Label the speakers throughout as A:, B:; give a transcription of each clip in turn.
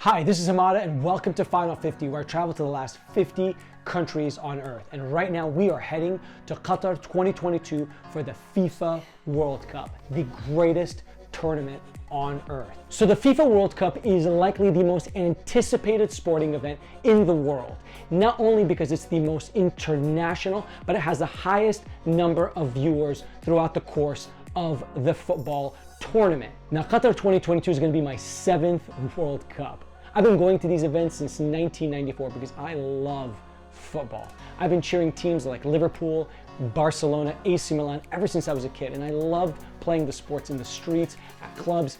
A: Hi, this is Hamada and welcome to Final 50, where I travel to the last 50 countries on Earth. And right now we are heading to Qatar 2022 for the FIFA World Cup, the greatest tournament on Earth. So the FIFA World Cup is likely the most anticipated sporting event in the world, not only because it's the most international, but it has the highest number of viewers throughout the course of the football tournament. Now, Qatar 2022 is going to be my 7th World Cup. I've been going to these events since 1994 because I love football. I've been cheering teams like Liverpool, Barcelona, AC Milan ever since I was a kid, and I loved playing the sports in the streets, at clubs,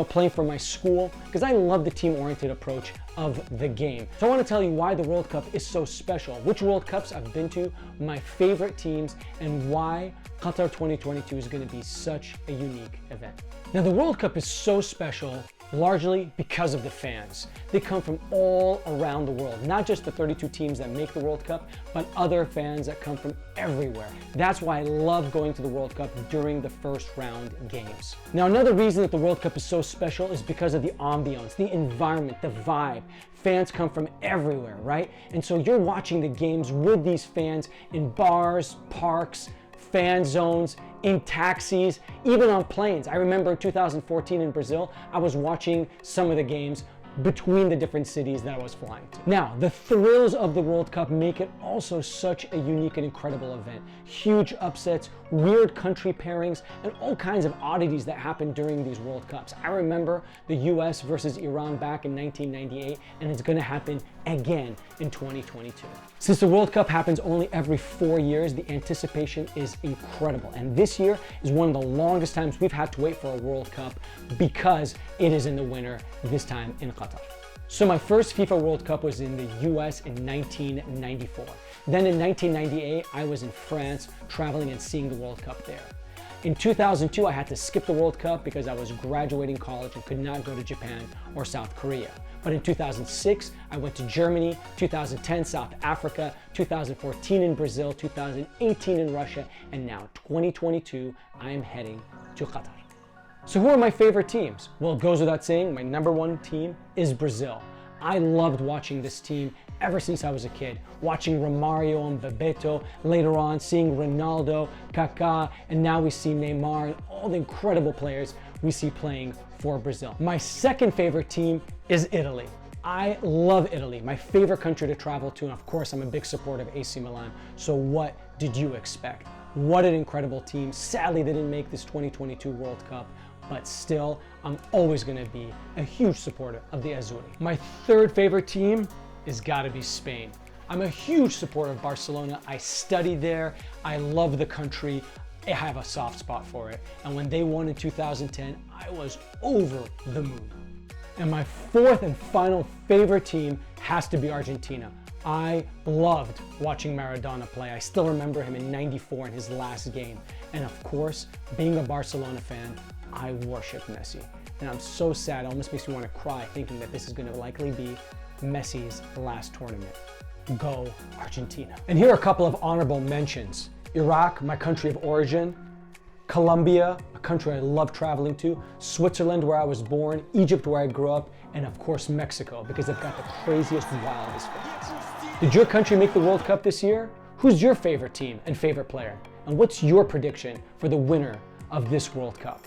A: playing for my school, because I love the team-oriented approach of the game. So I want to tell you why the World Cup is so special, which World Cups I've been to, my favorite teams, and why Qatar 2022 is going to be such a unique event. Now, the World Cup is so special largely because of the fans. They come from all around the world, not just the 32 teams that make the World Cup, but other fans that come from everywhere. That's why I love going to the World Cup during the first round games. Now, another reason that the World Cup is so special is because of the ambiance, the environment, the vibe. Fans come from everywhere, right? And so you're watching the games with these fans in bars, parks, fan zones, in taxis, even on planes. I remember in 2014 in Brazil, I was watching some of the games between the different cities that I was flying to. Now, the thrills of the World Cup make it also such a unique and incredible event. Huge upsets, weird country pairings, and all kinds of oddities that happen during these World Cups. I remember the US versus Iran back in 1998, and it's gonna happen again in 2022. Since the World Cup happens only every 4 years, the anticipation is incredible. And this year is one of the longest times we've had to wait for a World Cup because it is in the winter, this time in Qatar. So my first FIFA World Cup was in the US in 1994. Then in 1998, I was in France traveling and seeing the World Cup there. In 2002, I had to skip the World Cup because I was graduating college and could not go to Japan or South Korea. But in 2006, I went to Germany, 2010 South Africa, 2014 in Brazil, 2018 in Russia, and now 2022, I am heading to Qatar. So who are my favorite teams? Well, it goes without saying, my number one team is Brazil. I loved watching this team ever since I was a kid, watching Romario and Bebeto, later on seeing Ronaldo, Kaká, and now we see Neymar and all the incredible players we see playing for Brazil. My second favorite team is Italy. I love Italy, my favorite country to travel to, and of course I'm a big supporter of AC Milan. So what did you expect? What an incredible team. Sadly, they didn't make this 2022 World Cup, but still, I'm always gonna be a huge supporter of the Azzurri. My third favorite team is gotta be Spain. I'm a huge supporter of Barcelona. I studied there, I love the country, I have a soft spot for it. And when they won in 2010, I was over the moon. And my fourth and final favorite team has to be Argentina. I loved watching Maradona play. I still remember him in '94 in his last game. And of course, being a Barcelona fan, I worship Messi. And I'm so sad, it almost makes me want to cry thinking that this is going to likely be Messi's last tournament. Go Argentina. And here are a couple of honorable mentions. Iraq, my country of origin. Colombia, a country I love traveling to. Switzerland, where I was born. Egypt, where I grew up. And of course, Mexico, because they've got the craziest, wildest fans. Did your country make the World Cup this year? Who's your favorite team and favorite player? And what's your prediction for the winner of this World Cup?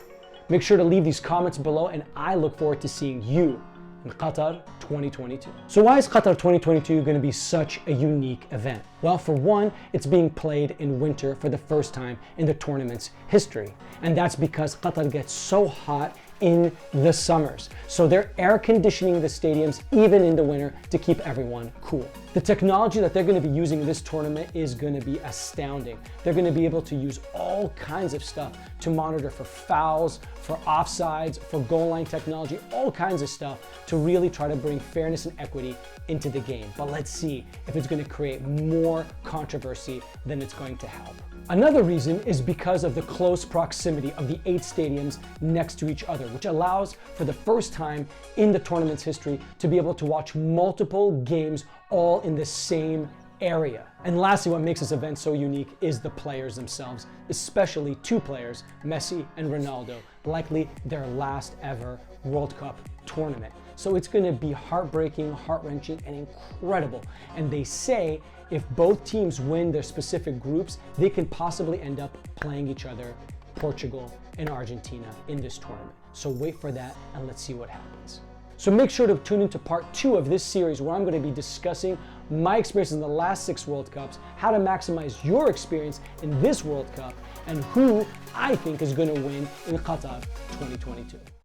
A: Make sure to leave these comments below, and I look forward to seeing you in Qatar 2022. So why is Qatar 2022 going to be such a unique event? Well, for one, it's being played in winter for the first time in the tournament's history. And that's because Qatar gets so hot in the summers. So they're air conditioning the stadiums even in the winter to keep everyone cool. The technology that they're going to be using in this tournament is going to be astounding. They're going to be able to use all kinds of stuff to monitor for fouls, for offsides, for goal line technology, all kinds of stuff to really try to bring fairness and equity into the game. But let's see if it's going to create more controversy than it's going to help. Another reason is because of the close proximity of the 8 stadiums next to each other, which allows for the first time in the tournament's history to be able to watch multiple games all in the same area. And lastly, what makes this event so unique is the players themselves, especially 2 players, Messi and Ronaldo, likely their last ever World Cup tournament. So it's gonna be heartbreaking, heart-wrenching, and incredible. And they say if both teams win their specific groups, they can possibly end up playing each other, Portugal and Argentina, in this tournament. So wait for that and let's see what happens. So make sure to tune into part 2 of this series where I'm going to be discussing my experience in the last 6 World Cups, how to maximize your experience in this World Cup, and who I think is going to win in Qatar 2022.